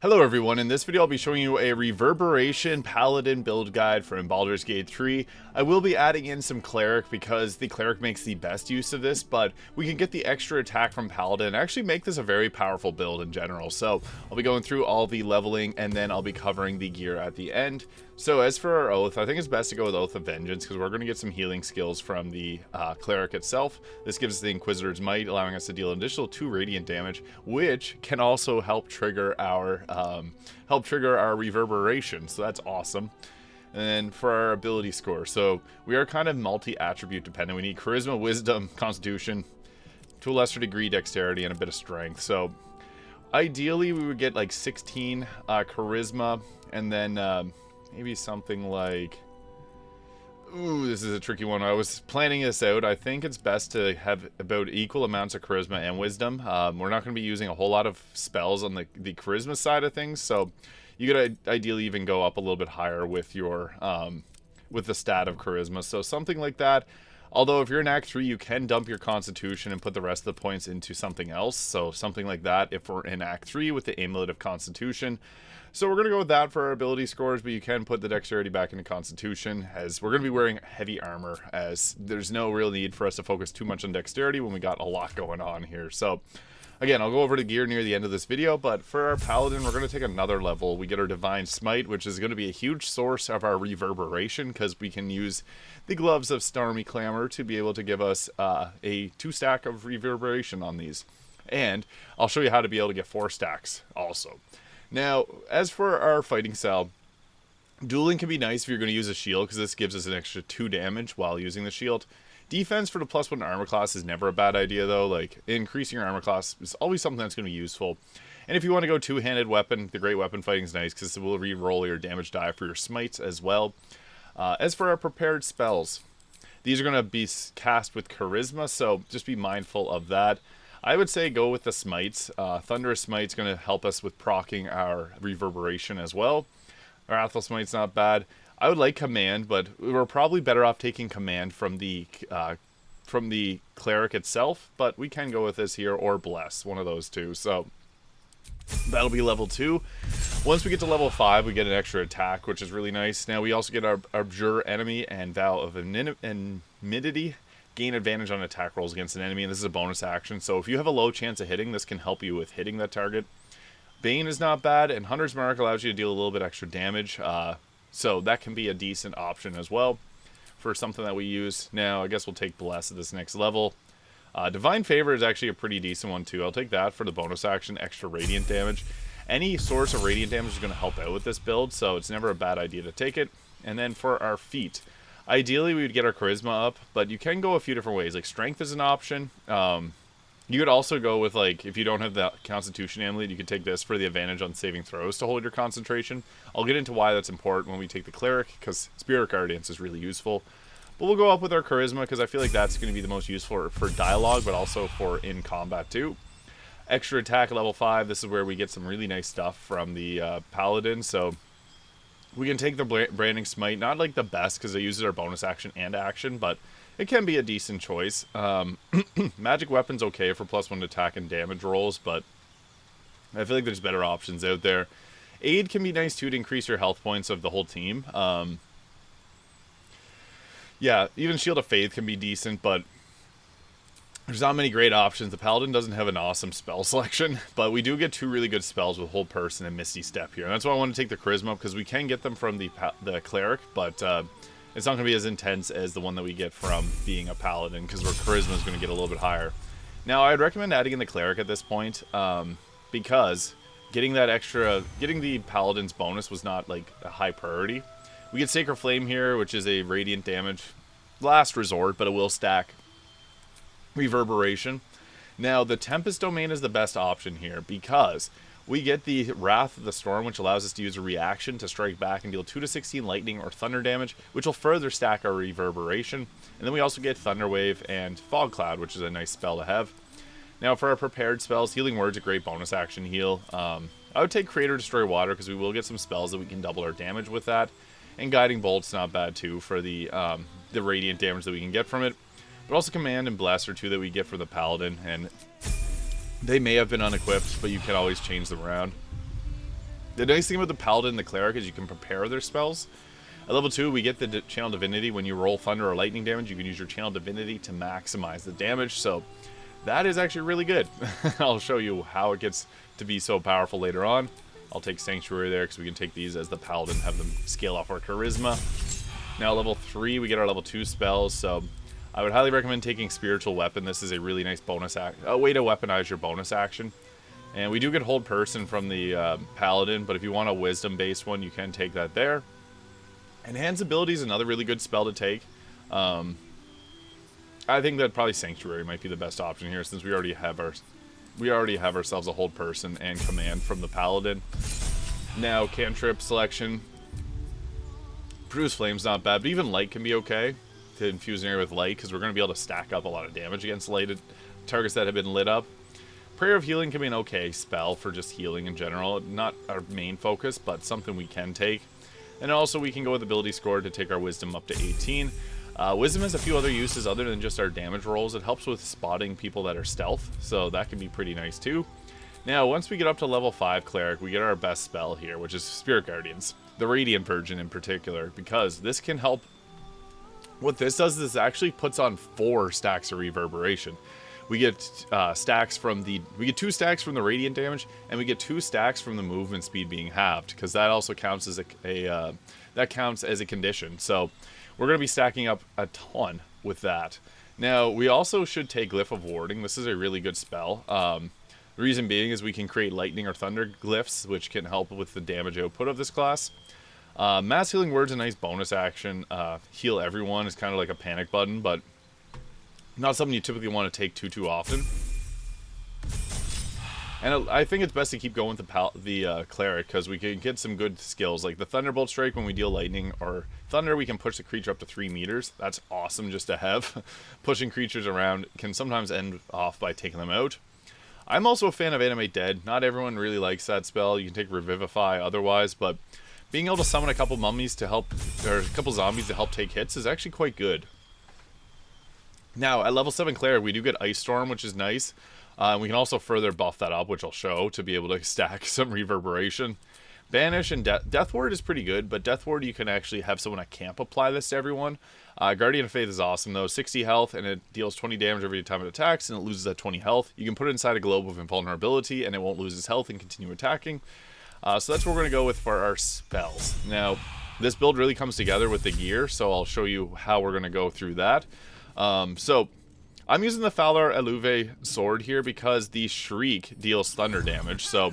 Hello everyone, in this video I'll be showing you a Reverberation Paladin build guide from Baldur's Gate 3. I will be adding in some Cleric because the Cleric makes the best use of this, but we can get the extra attack from Paladin and actually make this a very powerful build in general. So I'll be going through all the leveling and then I'll be covering the gear at the end. So as for our Oath, I think it's best to go with Oath of Vengeance because we're going to get some healing skills from the Cleric itself. This gives us the Inquisitor's Might, allowing us to deal an additional 2 radiant damage, which can also help trigger our Reverberation, so that's awesome. And then for our ability score, so we are kind of multi-attribute dependent. We need Charisma, Wisdom, Constitution, to a lesser degree Dexterity, and a bit of Strength. So ideally we would get like 16 Charisma, and then maybe something like... Ooh, this is a tricky one. I was planning this out. I think it's best to have about equal amounts of Charisma and Wisdom. We're not going to be using a whole lot of spells on the Charisma side of things, so you could ideally even go up a little bit higher with your with the stat of Charisma. So something like that. Although if you're in Act 3, you can dump your Constitution and put the rest of the points into something else. So something like that if we're in Act 3 with the Amulet of Constitution. So we're going to go with that for our ability scores, but you can put the Dexterity back into Constitution, as we're going to be wearing heavy armor, as there's no real need for us to focus too much on Dexterity when we got a lot going on here. So again, I'll go over the gear near the end of this video, but for our Paladin, we're going to take another level. We get our Divine Smite, which is going to be a huge source of our Reverberation, because we can use the Gloves of Stormy Clamor to be able to give us a 2-stack of Reverberation on these. And I'll show you how to be able to get 4 stacks also. Now, as for our fighting style, dueling can be nice if you're going to use a shield, because this gives us an extra 2 damage while using the shield. Defense for the +1 armor class is never a bad idea, though. Like, increasing your armor class is always something that's going to be useful. And if you want to go 2-handed weapon, the great weapon fighting is nice, because it will re-roll your damage die for your smites as well. As for our prepared spells, these are going to be cast with Charisma, so just be mindful of that. I would say go with the Smites. Thunderous Smite's going to help us with proccing our Reverberation as well. Wrathful Smite's not bad. I would like Command, but we're probably better off taking Command from the Cleric itself, but we can go with this here, or Bless, one of those two. So that'll be level 2. Once we get to level 5, we get an extra attack, which is really nice. Now we also get our Abjure Enemy and Vow of Enmity. Gain advantage on attack rolls against an enemy, and this is a bonus action, so if you have a low chance of hitting, this can help you with hitting that target. Bane is not bad, and Hunter's Mark allows you to deal a little bit extra damage, so that can be a decent option as well for something that we use. Now, I guess we'll take Bless at this next level. Divine Favor is actually a pretty decent one too. I'll take that for the bonus action, extra radiant damage. Any source of radiant damage is going to help out with this build, so it's never a bad idea to take it. And then for our feat, ideally, we would get our Charisma up, but you can go a few different ways. Like, Strength is an option. You could also go with, like, if you don't have the Constitution Amulet, you could take this for the advantage on saving throws to hold your concentration. I'll get into why that's important when we take the Cleric, because Spirit Guardians is really useful. But we'll go up with our Charisma, because I feel like that's going to be the most useful for dialogue, but also for in combat too. Extra attack at level 5. This is where we get some really nice stuff from the Paladin, so we can take the Branding Smite, not like the best because it uses our bonus action and action, but it can be a decent choice. Magic Weapon's okay for +1 attack and damage rolls, but I feel like there's better options out there. Aid can be nice too to increase your health points of the whole team. Yeah, even Shield of Faith can be decent, but there's not many great options. The Paladin doesn't have an awesome spell selection, but we do get 2 really good spells with Hold Person and Misty Step here. And that's why I want to take the Charisma, because we can get them from the Cleric, but it's not going to be as intense as the one that we get from being a Paladin, because our Charisma is going to get a little bit higher. Now, I'd recommend adding in the Cleric at this point, because getting the Paladin's bonus was not like a high priority. We get Sacred Flame here, which is a radiant damage last resort, but it will stack Reverberation. Now, the Tempest Domain is the best option here, because we get the Wrath of the Storm, which allows us to use a reaction to strike back and deal 2 to 16 lightning or thunder damage, which will further stack our Reverberation. And then we also get Thunder Wave and Fog Cloud, which is a nice spell to have. Now, for our prepared spells, Healing Word's a great bonus action heal. I would take Creator Destroy Water, because we will get some spells that we can double our damage with that. And Guiding Bolt's not bad too for the radiant damage that we can get from it. But also Command and Bless are 2 that we get for the Paladin, and they may have been unequipped, but you can always change them around. The nice thing about the Paladin and the Cleric is you can prepare their spells. At level 2, we get the Channel Divinity. When you roll Thunder or Lightning damage, you can use your Channel Divinity to maximize the damage. So that is actually really good. I'll show you how it gets to be so powerful later on. I'll take Sanctuary there because we can take these as the Paladin, have them scale off our Charisma. Now level 3, we get our level 2 spells. So I would highly recommend taking Spiritual Weapon. This is a really nice bonus way to weaponize your bonus action. And we do get Hold Person from the Paladin, but if you want a Wisdom-based one, you can take that there. Enhanced Ability is another really good spell to take. I think that probably Sanctuary might be the best option here, since we already have ourselves a Hold Person and Command from the Paladin. Now Cantrip selection. Produce Flame's not bad, but even Light can be okay to infuse an area with Light, because we're going to be able to stack up a lot of damage against lighted targets that have been lit up. Prayer of Healing can be an okay spell for just healing in general. Not our main focus, but something we can take. And also we can go with Ability Score to take our Wisdom up to 18. Wisdom has a few other uses other than just our damage rolls. It helps with spotting people that are stealth, so that can be pretty nice too. Now, once we get up to level 5 Cleric, we get our best spell here, which is Spirit Guardians. The Radiant Virgin in particular, because this can help. What this does is this actually puts on 4 stacks of Reverberation. We get stacks from we get 2 stacks from the radiant damage, and we get 2 stacks from the movement speed being halved, because that also counts as a condition. So we're going to be stacking up a ton with that. Now we also should take Glyph of Warding. This is a really good spell. The reason being is we can create lightning or thunder glyphs, which can help with the damage output of this class. Mass Healing Word's a nice bonus action. Heal everyone is kind of like a panic button, but not something you typically want to take too often. And I think it's best to keep going with the Cleric, because we can get some good skills. Like the Thunderbolt Strike, when we deal lightning or thunder, we can push the creature up to 3 meters. That's awesome just to have. Pushing creatures around can sometimes end off by taking them out. I'm also a fan of Animate Dead. Not everyone really likes that spell. You can take Revivify otherwise, but being able to summon a couple mummies to help, or a couple zombies to help take hits is actually quite good. Now, at level 7 Cleric, we do get Ice Storm, which is nice. We can also further buff that up, which I'll show, to be able to stack some Reverberation. Banish and Death Ward is pretty good, but Death Ward, you can actually have someone at camp apply this to everyone. Guardian of Faith is awesome, though. 60 health, and it deals 20 damage every time it attacks, and it loses that 20 health. You can put it inside a globe of invulnerability, and it won't lose its health and continue attacking. So that's what we're going to go with for our spells. Now, this build really comes together with the gear, so I'll show you how we're going to go through that. So I'm using the Falar Eluve sword here because the Shriek deals thunder damage, so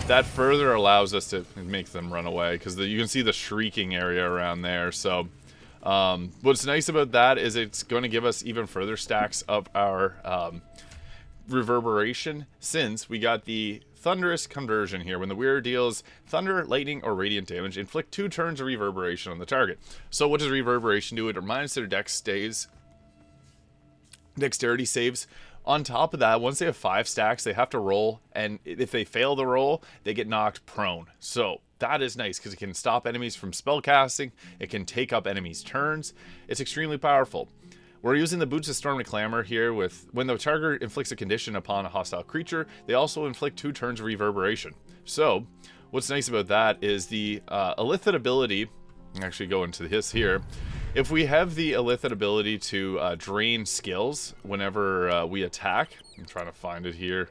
that further allows us to make them run away, because you can see the shrieking area around there. So what's nice about that is it's going to give us even further stacks of our Reverberation, since we got the Thunderous Conversion here. When the wearer deals thunder, lightning, or radiant damage, inflict 2 turns of Reverberation on the target. So what does Reverberation do? It reminds their dexterity saves. On top of that, once they have 5 stacks, they have to roll, and if they fail the roll, they get knocked prone. So that is nice, because it can stop enemies from spell casting, it can take up enemies' turns. It's extremely powerful. We're using the Boots of Storm and Clamor here. With when the target inflicts a condition upon a hostile creature, they also inflict 2 turns of Reverberation. So what's nice about that is the Illithid ability. I'll actually go into this here. If we have the Illithid ability to drain skills whenever we attack, I'm trying to find it here.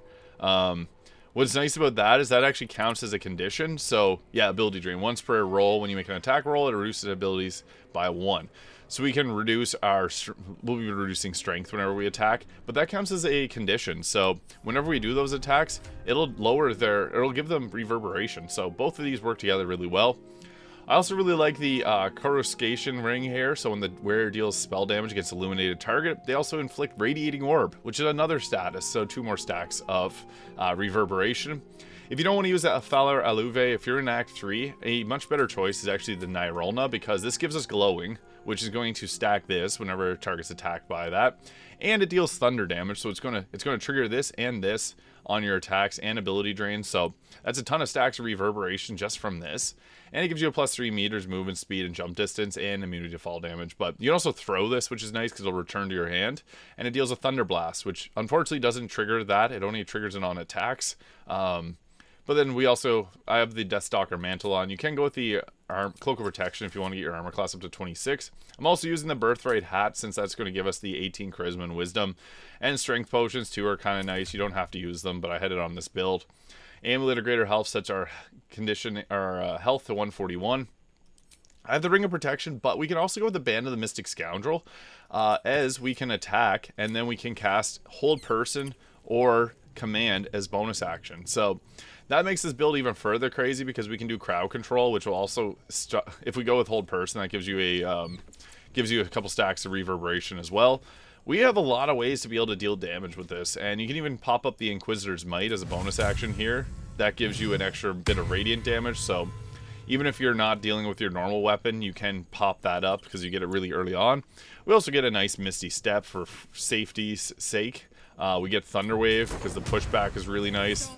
What's nice about that is that actually counts as a condition. So yeah, ability drain. Once per roll, when you make an attack roll, it reduces abilities by 1. So we can reduce we'll be reducing strength whenever we attack, but that counts as a condition. So whenever we do those attacks, it'll give them Reverberation. So both of these work together really well. I also really like the Coruscation Ring here. So when the wearer deals spell damage against illuminated target, they also inflict Radiating Orb, which is another status. So 2 more stacks of Reverberation. If you don't want to use that Falar Eluve, if you're in Act 3, a much better choice is actually the Nirolna, because this gives us Glowing, which is going to stack this whenever target's attacked by that, and it deals thunder damage, so it's going to trigger this and this on your attacks and ability drain. So that's a ton of stacks of Reverberation just from this, and it gives you a plus 3 meters movement speed and jump distance and immunity to fall damage. But you can also throw this, which is nice because it'll return to your hand, and it deals a Thunder Blast, which unfortunately doesn't trigger that. It only triggers it on attacks. But But then I have the Deathstalker Mantle on. You can go with the Cloak of Protection if you want to get your armor class up to 26. I'm also using the Birthright Hat since that's going to give us the 18 Charisma and Wisdom. And Strength Potions too are kind of nice. You don't have to use them, but I had it on this build. Amulet of Greater Health sets our health to 141. I have the Ring of Protection, but we can also go with the Band of the Mystic Scoundrel, as we can attack, and then we can cast Hold Person or Command as bonus action. So that makes this build even further crazy because we can do crowd control, which will also, if we go with Hold Person, that gives you a couple stacks of reverberation as well. We have a lot of ways to be able to deal damage with this, and you can even pop up the Inquisitor's Might as a bonus action here. That gives you an extra bit of radiant damage, so even if you're not dealing with your normal weapon, you can pop that up because you get it really early on. We also get a nice Misty Step for safety's sake. We get Thunder Wave because the pushback is really nice.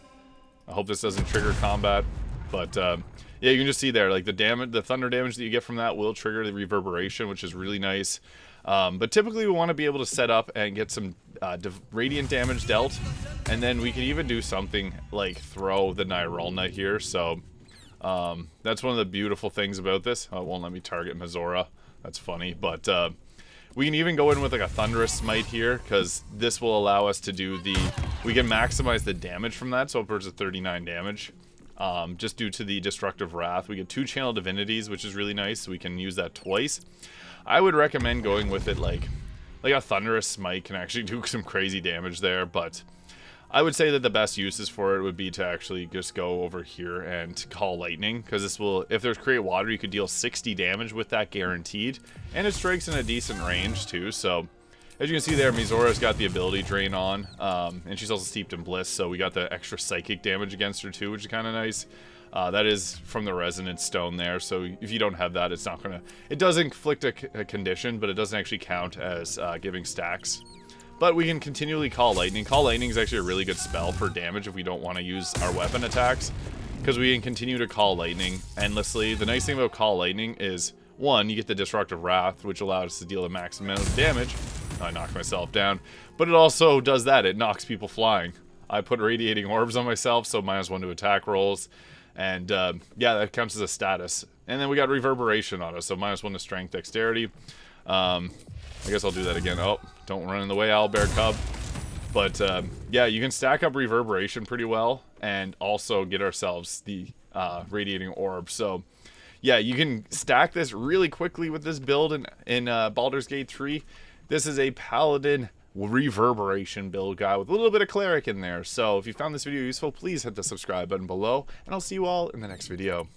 I hope this doesn't trigger combat, but yeah, you can just see there, like the thunder damage that you get from that will trigger the reverberation, which is really nice. But typically we want to be able to set up and get some radiant damage dealt, and then we can even do something like throw the Nyrulna here. So that's one of the beautiful things about this. Oh, it won't let me target Mizora. That's funny, but we can even go in with like a Thunderous Smite here, because this will allow us to do we can maximize the damage from that, so upwards of 39 damage. Just due to the Destructive Wrath. We get 2 Channel Divinities, which is really nice, so we can use that twice. I would recommend going with it like a Thunderous Smite can actually do some crazy damage there, but I would say that the best uses for it would be to actually just go over here and call Lightning, because this will, if there's Create Water, you could deal 60 damage with that guaranteed, and it strikes in a decent range too. So as you can see there, Mizora's got the ability drain on, and she's also steeped in Bliss, so we got the extra psychic damage against her too, which is kind of nice. That is from the Resonance Stone there, so if you don't have that, it's not gonna, it does inflict a condition, but it doesn't actually count as giving stacks. But we can continually Call Lightning. Call Lightning is actually a really good spell for damage if we don't want to use our weapon attacks, because we can continue to Call Lightning endlessly. The nice thing about Call Lightning is, one, you get the Destructive Wrath, which allows us to deal the maximum amount of damage. I knocked myself down, but it also does that, it knocks people flying. I put Radiating Orbs on myself, so -1 to attack rolls, and yeah, that counts as a status. And then we got Reverberation on us, so -1 to Strength, Dexterity. I guess I'll do that again. Oh, don't run in the way, Owlbear Cub. But yeah, you can stack up Reverberation pretty well, and also get ourselves the Radiating Orb. So yeah, you can stack this really quickly with this build in Baldur's Gate 3. This is a Paladin Reverberation build guy with a little bit of Cleric in there. So if you found this video useful, please hit the subscribe button below, and I'll see you all in the next video.